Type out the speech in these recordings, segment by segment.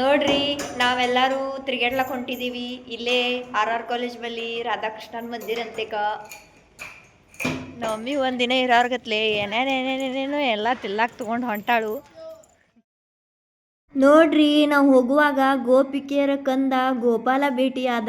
ನೋಡ್ರಿ ನಾವೆಲ್ಲರೂ ತಿರ್ಗಾಡ್ಲಕ್ ಹೊಂಟಿದೀವಿ ಇಲ್ಲೇ ಆರ್ ಕಾಲೇಜ್ ಬಲ್ಲಿ ರಾಧಾಕೃಷ್ಣನ್ ಮಂದಿರ ಅಂತೆಕ ನಮ್ಮಿ ಒಂದಿನ ಇರೋರ್ಗತ್ಲೆ ಏನೇನೇನೇನೇನೋ ಎಲ್ಲ ತಿಲ್ಲಾಕ್ ತಗೊಂಡು ಹೊಂಟಾಳು. ನೋಡ್ರಿ ನಾವು ಹೋಗುವಾಗ ಗೋಪಿಕೆಯರ ಕಂದ ಗೋಪಾಲ ಭೇಟಿಯಾದ.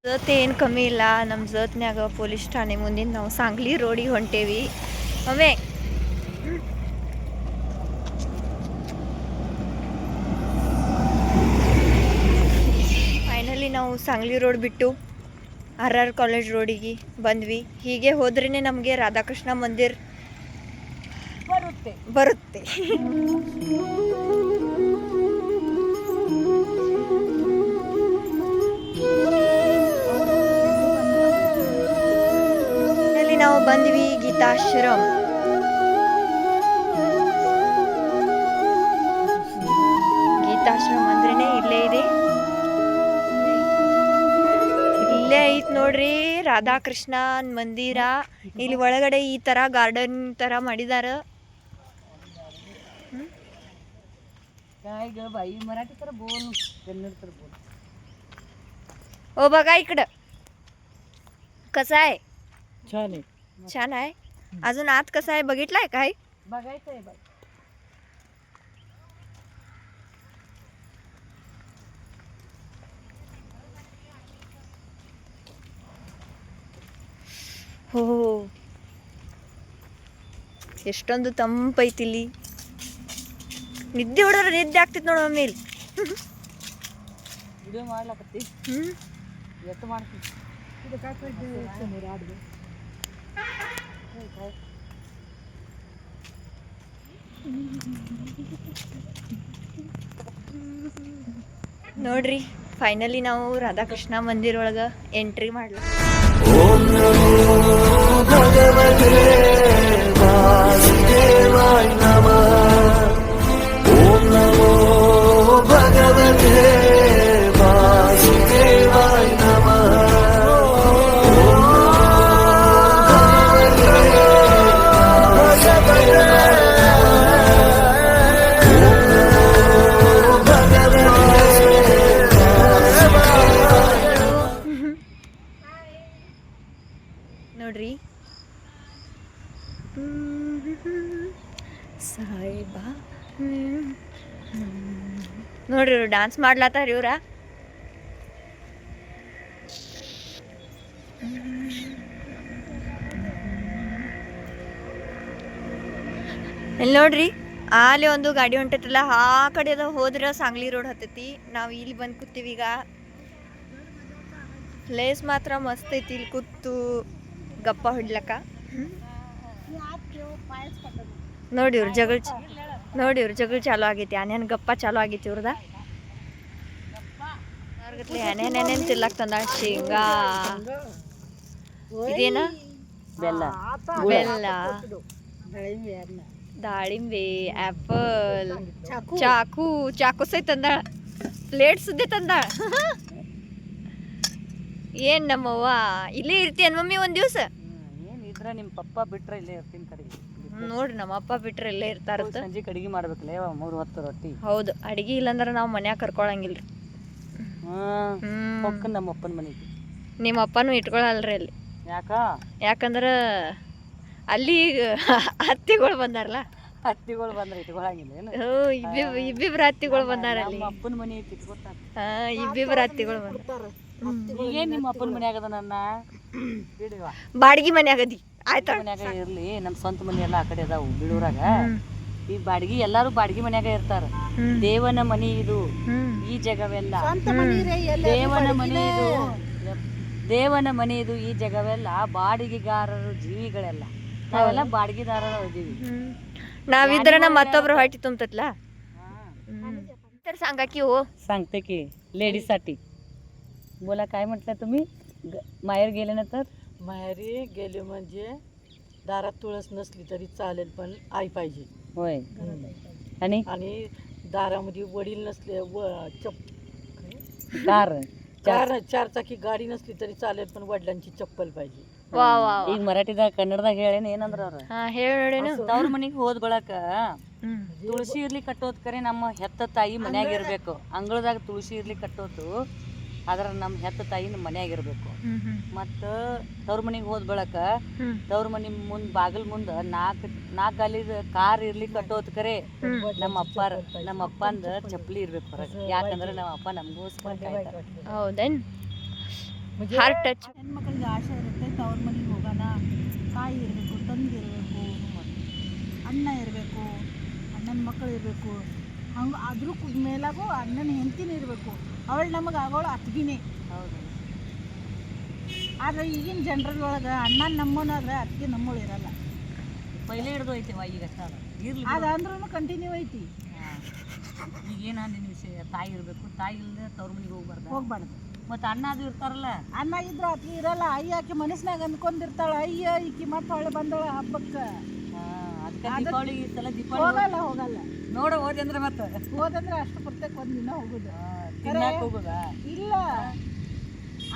ಜೊತೆ ಏನು ಕಮ್ಮಿ ಇಲ್ಲ, ನಮ್ಮ ಜೊತ್ನ್ಯಾಗ ಪೊಲೀಸ್ ಠಾಣೆ ಮುಂದಿನ ನಾವು ಸಾಂಗ್ಲಿ ರೋಡಿಗೆ ಹೊಂಟೇವಿ. ಒಮ್ಮೆ ಫೈನಲಿ ನಾವು ಸಾಂಗ್ಲಿ ರೋಡ್ ಬಿಟ್ಟು ಆರ್ ಕಾಲೇಜ್ ರೋಡಿಗೆ ಬಂದ್ವಿ. ಹೀಗೆ ಹೋದ್ರೇ ನಮಗೆ ರಾಧಾಕೃಷ್ಣ ಮಂದಿರ್ ಬರುತ್ತೆ. ಇಲ್ಲಿ ನಾವು ಬಂದ್ವಿ ಗೀತಾಶ್ರಮ್. ಗೀತಾಶ್ರಮ್ ಅಂದ್ರೇನೆ ಇಲ್ಲೇ ಇದೆ, ಇಲ್ಲೇ ಐತ್ ನೋಡ್ರಿ ರಾಧಾಕೃಷ್ಣನ್ ಮಂದಿರ. ಇಲ್ಲಿ ಒಳಗಡೆ ಈ ತರ ಗಾರ್ಡನ್ ತರ ಮಾಡಿದಾರ. ओ बघा इकडं कसं आहे. छान आहे. छान आहे. अजून आत कसं आहे बघितलंय काय? बघायचं आहे. हो ಎಷ್ಟೊಂದು ತಂಪೈತಿ ಇಲ್ಲಿ. ನಿದ್ದೆ ಹೊಡೆದ್ರೆ ನಿದ್ದೆ ಆಗ್ತಿತ್ತು ನೋಡು ಆಮೇಲೆ. ವಿಡಿಯೋ ಮಾಡ್ಲಕತ್ತಿ ಎತ್ತು ಮಾಡ್ತೀನಿ. ಇದು ಆಡ್ದು ನೋಡ್ರಿ ಫೈನಲಿ ನಾವು ರಾಧಾಕೃಷ್ಣ ಮಂದಿರ ಒಳಗೆ ಎಂಟ್ರಿ ಮಾಡ್ಲ. ಓಂ ನಮೋ ಭಗವತೆ ವಾಸುದೇವಾಯ ನಮಃ. ಓಂ ನಮೋ ಭಗವತೆ ವಾಸುದೇವಾಯ ನಮಃ. ನೋಡ್ರಿ ಸಾಯಿಬಾ ನೋಡ್ರಿ ಇವ್ರು ಡ್ಯಾನ್ಸ್ ಮಾಡ್ಲತ್ತಾರ. ಇವ್ರ ಇಲ್ಲಿ ನೋಡ್ರಿ ಅಲ್ಲಿ ಒಂದು ಗಾಡಿ ಹೊಂಟೈತಲ್ಲ, ಆ ಕಡೆ ಹೋದ್ರೆ ಸಾಂಗ್ಲಿ ರೋಡ್ ಹತ್ತೈತಿ. ನಾವು ಇಲ್ಲಿ ಬಂದು ಕೂತೀವಿ ಈಗ. ಪ್ಲೇಸ್ ಮಾತ್ರ ಮಸ್ತ್ ಐತಿ, ಇಲ್ಲಿ ಕೂತು ಗಪ್ಪ ಹೊಡ್ಲಕ್ಕ. ನೋಡಿ ಇವ್ರ ಜಗಳ ಚಾಲು ಆಗೈತಿ. ಆನೇನ್ ಗಪ್ಪ ಚಾಲು ಆಗೈತಿ ಇವ್ರದ. ಏನೇನೇನೇನ್ ತಿರ್ಲಾಕ್ ತಂದ. ಶೇಂಗಾ, ಇದೇನ ಬೆಲ್ಲ, ಬೆಲ್ಲ, ದಾಳಿಂಬೆ, ಆಪಲ್, ಚಾಕು ಸೈ ತಂದಾಳ. ಪ್ಲೇಟ್ ಸುದ್ದಿ ತಂದಾಳ. ಏನ್ ನಮ್ಮವ್ವ ಇಲ್ಲೇ ಇರ್ತೀಯನ್ ಮಮ್ಮಿ ಒಂದ್ ದಿವ್ಸ? ಏನಿದ್ರ ನಿಮ್ ಪಪ್ಪ ಬಿಟ್ರೆ ಇಲ್ಲೇ ಇರ್ತೀನಿ ಕಡೆಗೆ. ನೋಡ್ರಿ ನಮ್ಮ ಅಪ್ಪ ಬಿಟ್ರೆ ಇಲ್ಲೇ ಇರ್ತಾರ. ಸಂಜೆ ಅಡಿಗೆ ಮಾಡ್ಬೇಕಲ್ಲ 3 ಹೊತ್ತು ರೊಟ್ಟಿ. ಹೌದು, ಅಡಿಗೆ ಇಲ್ಲಂದ್ರ ನಾವು ಮನ್ಯಾಗ ಕರ್ಕೊಳಂಗಿಲ್ರಿ. ಹೊಕ್ಕ ನಮ್ಮ ಅಪ್ಪನ ಮನೆಗೆ. ನಿಮ್ಮ ಅಪ್ಪನೂ ಇಟ್ಕೊಳಲ್ರಿ ಅಲ್ಲಿ. ಯಾಕಂದ್ರ ಅಲ್ಲಿ ಹತ್ತಿಗಳು ಬಂದಾರಲ್ಲ. ಹತ್ತಿಗಳು ಬಂದ್ರೆ ಇಟ್ಕೊಳಂಗಿಲ್ಲ ಏನು? ಇಬ್ಬಿಬ್ರು ಹತ್ತಿಗಳು ಬಂದಾರ ಅಲ್ಲಿ. ನಮ್ಮ ಅಪ್ಪನ ಮನೆ ಐತಿ ಇಟ್ಕೊತಾರ. ಇಬ್ಬಿಬ್ರು ಹತ್ತಿಗಳು ಬಂದಾರ. ಏನ್ ನಿಮ್ಮ ಅಪ್ಪನ ಮನ್ಯಾಗದ ನನ್ನ ಬಾಡಿಗೆ ಮನ್ಯಾಗದಿ ಆಯ್ತಾ? ಮನ್ಯಾಗ ಇರ್ಲಿ, ನಮ್ಮ ಸ್ವಂತ ಮನೆ ಎಲ್ಲ ಆ ಕಡೆ ಅದಾವು ಬೀಳೂರಾಗ. ಈ ಬಾಡಿಗೆ ಎಲ್ಲಾರು ಬಾಡಿಗೆ ಮನ್ಯಾಗ ಇರ್ತಾರ. ದೇವನ ಮನಿ ಇದು, ಈ ಜಗವೆಲ್ಲ ದೇವನ ಮನಿ ಇದು, ಈ ಜಗವೆಲ್ಲ ಬಾಡಿಗೆಗಾರರು ಜೀವಿಗಳೆಲ್ಲ ನಾವೆಲ್ಲ ಬಾಡಿಗೆದಾರರು ಇದೀವಿ. ನಾವಿದ್ರ मत्तोबर व्हायची तुमच्यातला तर सांगा की हो. सांगते की लेडीजसाठी. बोला काय म्हटलं तुम्ही? माहेर गेल्यानंतर? माहेरी गेले म्हणजे दारात तुळस नसली तरी चालेल, पण आई पाहिजे. होय. आणि आणि दारामध्ये वडील नसले कार चार चाकी गाडी नसली तरी चालेल पण वडिलांची चप्पल पाहिजे. ವಾ ವಾ ಈಗ ಮರಾಠಿದಾಗ ಕನ್ನಡದಾಗ ಹೇಳೇನ ಏನಂದ್ರ ಅವ್ರ ಹಾ ಹೇಳಿ ನೋಡೇನು ತವ್ರ ಮನಿಗೆ ಹೋದ್ ಬಳಕ ತುಳಸಿ ಇರ್ಲಿ ಕಟ್ಟೋದ್ ಕರೆ ನಮ್ಮ ಹೆತ್ತ ತಾಯಿ ಮನ್ಯಾಗ ಇರ್ಬೇಕು. ಅಂಗಳದಾಗ ತುಳಸಿ ಇರ್ಲಿ ಕಟ್ಟೋದು ಆದ್ರ ನಮ್ಮ ಹೆತ್ತ ತಾಯಿ ನಮ್ಮ ಮನ್ಯಾಗ ಇರ್ಬೇಕು. ಮತ್ತ ತವ್ರ ಮನಿಗೆ ಹೋದ್ ಬಳಕ ತವ್ರ ಮನಿ ಮುಂದ್ ಬಾಗಿಲ್ ಮುಂದ ನಾಲ್ಕು ಗಾಲಿದ ಕಾರ್ ಇರ್ಲಿ ಕಟ್ಟೋದ್ ಕರೆ ನಮ್ಮ ಅಪ್ಪಂದ ಚಪ್ಪಲಿ ಇರ್ಬೇಕು ಹೊರಗೆ. ಯಾಕಂದ್ರೆ ನಮ್ಮ ಅಪ್ಪ ನಮಗೋಸ್ಕರ ಕಾಯ್ತಾರ. ಹೌದೇನ್ ಹಾರ್ಟ್ ಟಚ್. ಹೆಣ್ಮಕ್ಳಿಗೆ ಆಸೆ ಇರುತ್ತೆ ತವ್ರ ಮನೆಗೆ ಹೋಗೋಣ, ತಾಯಿ ಇರಬೇಕು, ತಂದೆ ಇರಬೇಕು, ಅಣ್ಣ ಇರಬೇಕು, ಅಣ್ಣನ ಮಕ್ಕಳು ಇರಬೇಕು. ಹಂಗೆ ಅದ್ರ ಮೇಲಾಗೂ ಅಣ್ಣನ ಹೆಂಡತಿನೇ ಇರಬೇಕು. ಅವಳು ನಮಗೆ ಆಗೋಳು ಅತ್ತಿಗೆನೇ. ಹೌದು. ಆದರೆ ಈಗಿನ ಜನರೊಳಗೆ ಅಣ್ಣ ನಮ್ಮನಾದ್ರೆ ಅತ್ತಿಗೆ ನಮ್ಮಳು ಇರಲ್ಲ. ಪೈಲೆ ಹಿಡ್ದು ಐತಿವ ಈಗ ಇರ್ಲಿ ಅದು ಅಂದ್ರೂ ಕಂಟಿನ್ಯೂ ಐತಿ. ಈಗ ಏನಿನ ವಿಷಯ ತಾಯಿ ಇರ್ಬೇಕು. ತಾಯಿ ಇಲ್ಲದೆ ತವ್ರ ಮನಿಗೆ ಹೋಗ್ಬಾರ್ದು. ಮತ್ತೆ ಅಣ್ಣ ಅದು ಇರ್ತಾರಲ್ಲ, ಅಣ್ಣ ಇದ್ರೆ ಅತ್ತಿಗೆ ಇರಲ್ಲ. ಅಯ್ಯ ಆಕೆ ಮನಸ್ನಾಗ ಅಂದ್ಕೊಂಡಿರ್ತಾಳೆ, ಅಯ್ಯ ಈಕಿ ಮತ್ತೆ ಹೊಳೆ ಬಂದಳ ಹಬ್ಬಕ್ಕೆ. ಅದಕ್ಕೆ ದೀಪಾವಳಿ ಈ ಸಲ ದೀಪಾವಳಿ ಹೋಗಲ್ಲ ನೋಡ ಹೋದೆ ಅಂದ್ರೆ ಮತ್ತೆ ಹೋದಂದ್ರೆ ಅಷ್ಟು ಪ್ರತ್ಯೇಕ ಒಂದಿನ ಹೋಗುದು. ತಿನ್ನಾಕ ಹೋಗುದಾ? ಇಲ್ಲ,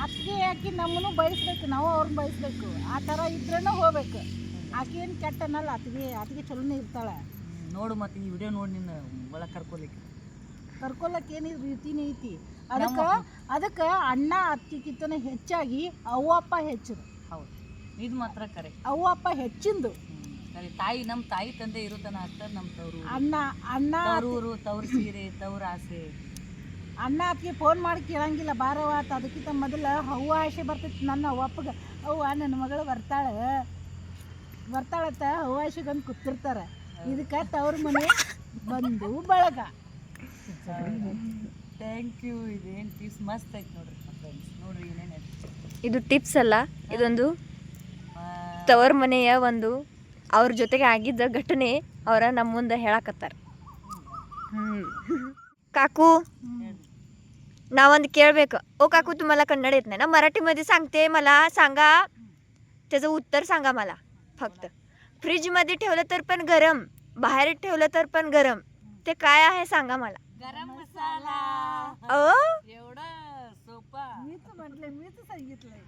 ಅತ್ತಿಗೆ ಆಕಿ ನಮ್ಮನ್ನು ಬಯಸ್ಬೇಕು, ನಾವು ಅವ್ರನ್ನ ಬಯಸ್ಬೇಕು. ಆ ಥರ ಇದ್ರೇನ ಹೋಗ್ಬೇಕು. ಆಕೆ ಏನು ಕೆಟ್ಟ ಅನ್ನಲ್ಲ, ಅತ್ತಿಗೆ ಚಲೋನೇ ಇರ್ತಾಳೆ. ನೋಡು ಮತ್ತೆ ಈ ವಿಡಿಯೋ ನೋಡಿ ನಿನ್ನ ಒಳಗೆ ಕರ್ಕೊಳಕ್ಕೆ ಏನಿದ್ರು ರೀತಿನೇ ಐತಿ. ಅದಕ್ಕೆ ಅಣ್ಣ ಅತ್ತಿಗಿಂತನ ಹೆಚ್ಚಾಗಿ ಅವ್ವ ಅಪ್ಪ ಹೆಚ್ಚದು. ಹೌದು, ಇದು ಮಾತ್ರ ಕರೆ. ಅವ್ವ ಅಪ್ಪ ಹೆಚ್ಚಿಂದು ಕರೆ. ತಾಯಿ ನಮ್ಮ ತಾಯಿ ತಂದೆ ಇರುತ್ತಾನ ಆಗ್ತಾರೆ ನಮ್ಮ ತವರು. ಅಣ್ಣ ತವರೂರು, ತವ್ರ ಸೀರೆ, ತವ್ರ ಆಸೆ. ಅಣ್ಣ ಅತ್ತಿಗೆ ಫೋನ್ ಮಾಡಿ ಕೇಳಂಗಿಲ್ಲ, ಬಾರವ ಆತ. ಅದಕ್ಕಿಂತ ಮೊದಲು ಅವ್ವ ಆಸೆ ಬರ್ತೈತಿ ನನ್ನ ಅವ್ವ ಅಪ್ಪಗೆ. ಅವ್ವ ನನ್ನ ಮಗಳು ಬರ್ತಾಳತ್ತ ಅವ್ವ ಆಸೆಗಂದು ಕೂತಿರ್ತಾರೆ. ಇದಕ್ಕೆ ತವ್ರ ಮನೆ ಬಂದು ಬಳಗ. Thank you. ಇದೇನು ಟಿಪ್ಸ್ ಮಸ್ತ್ ಐತೆ ನೋಡ್ರಿ ಫ್ರೆಂಡ್ಸ್. ನೋಡ್ರಿ ಏನೇನು ಇದು ಟಿಪ್ಸ್ ಅಲ್ಲ, ಇದೊಂದು ತವರ್ ಮನೆಯ ಒಂದು ಅವ್ರ ಜೊತೆಗೆ ಆಗಿದ್ದ ಘಟನೆ ಅವರ ನಮ್ಮ ಮುಂದೆ ಹೇಳಕತ್ತಾರ. काकू नावंद केळಬೇಕು. ओ काकू तुम्हाला कन्नड येत नाही ना? मराठीमध्ये सांगते, मला सांगा, त्याचं उत्तर सांगा मला फक्त. फ्रीजमध्ये ठेवलं तर पण गरम, बाहेर ठेवलं तर पण गरम, ते काय आहे सांगा मला. गरम मसाला. एवढं सोपा. मीच सांगितलंय.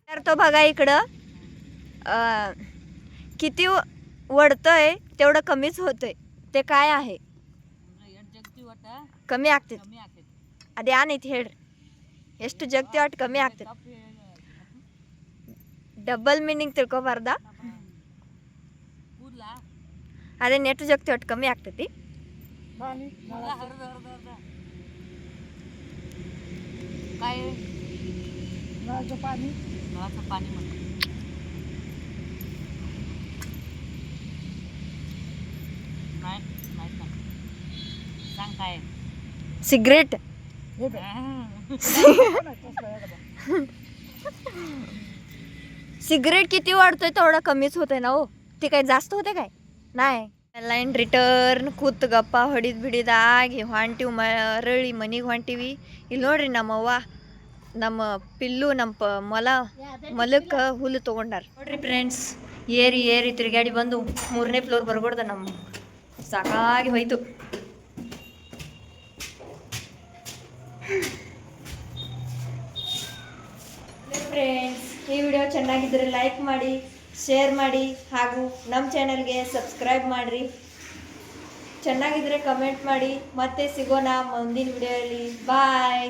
तर तो बघा इकडं किती वडतंय तेवढं कमीच होतंय. ते काय आहे? ಕಮ್ಮಿ ಆಗ್ತೈತಿ. ಅದೇನೈತಿ ಹೇಳ್ರಿ? ಎಷ್ಟು ಜಗ್ತಿ ಅಷ್ಟು ಕಮ್ಮಿ ಆಗ್ತೈತಿ. ಡಬಲ್ ಮೀನಿಂಗ್ ತಿಳ್ಕೊಬಾರ್ದ? ಅದೇ ನೆಟ್ಟು ಜಗ್ತಿ ಅಷ್ಟು ಕಮ್ಮಿ ಆಗ್ತೈತಿ. काय नळाचं पाणी म्हणतो. नाही सांग काय. सिगरेट. सिगरेट किती वाढतोय तेवढा कमीच होतंय ना हो. ते काय जास्त होते काय? नाही. ಲೈನ್ ರಿಟರ್ನ್ ಕೂತ್ ಗಪ್ಪ ಬಿಡಿದಾಗಿ ಹೊಂಟಿವಿ. ಮರಳಿ ಮನೆಗೆ ಹೊಂಟಿವಿ. ಇಲ್ಲಿ ನೋಡ್ರಿ ನಮ್ಮವ್ವ ನಮ್ಮ ಪಿಲ್ಲು ನಮ್ಮ ಮಲಕ್ಕೆ ಹುಲ್ಲು ತೊಗೊಂಡಾರ ನೋಡ್ರಿ ಫ್ರೆಂಡ್ಸ್. ಏರಿ ತಿರುಗಾಡಿ ಬಂದು 3ನೇ ಫ್ಲೋರ್ ಬರ್ಕೊಡ್ದ. ನಮ್ಮ ಸಾಕಾಗಿ ಹೋಯ್ತು. ಫ್ರೆಂಡ್ಸ್, ಈ ವಿಡಿಯೋ ಚೆನ್ನಾಗಿದ್ದರೆ ಲೈಕ್ ಮಾಡಿ, ಶೇರ್ ಮಾಡಿ, ಹಾಗೂ ನಮ್ಮ ಚಾನಲ್ಗೆ ಸಬ್ಸ್ಕ್ರೈಬ್ ಮಾಡಿರಿ. ಚೆನ್ನಾಗಿದ್ದರೆ ಕಮೆಂಟ್ ಮಾಡಿ. ಮತ್ತೆ ಸಿಗೋಣ ಮುಂದಿನ ವಿಡಿಯೋಲಿ. ಬಾಯ್.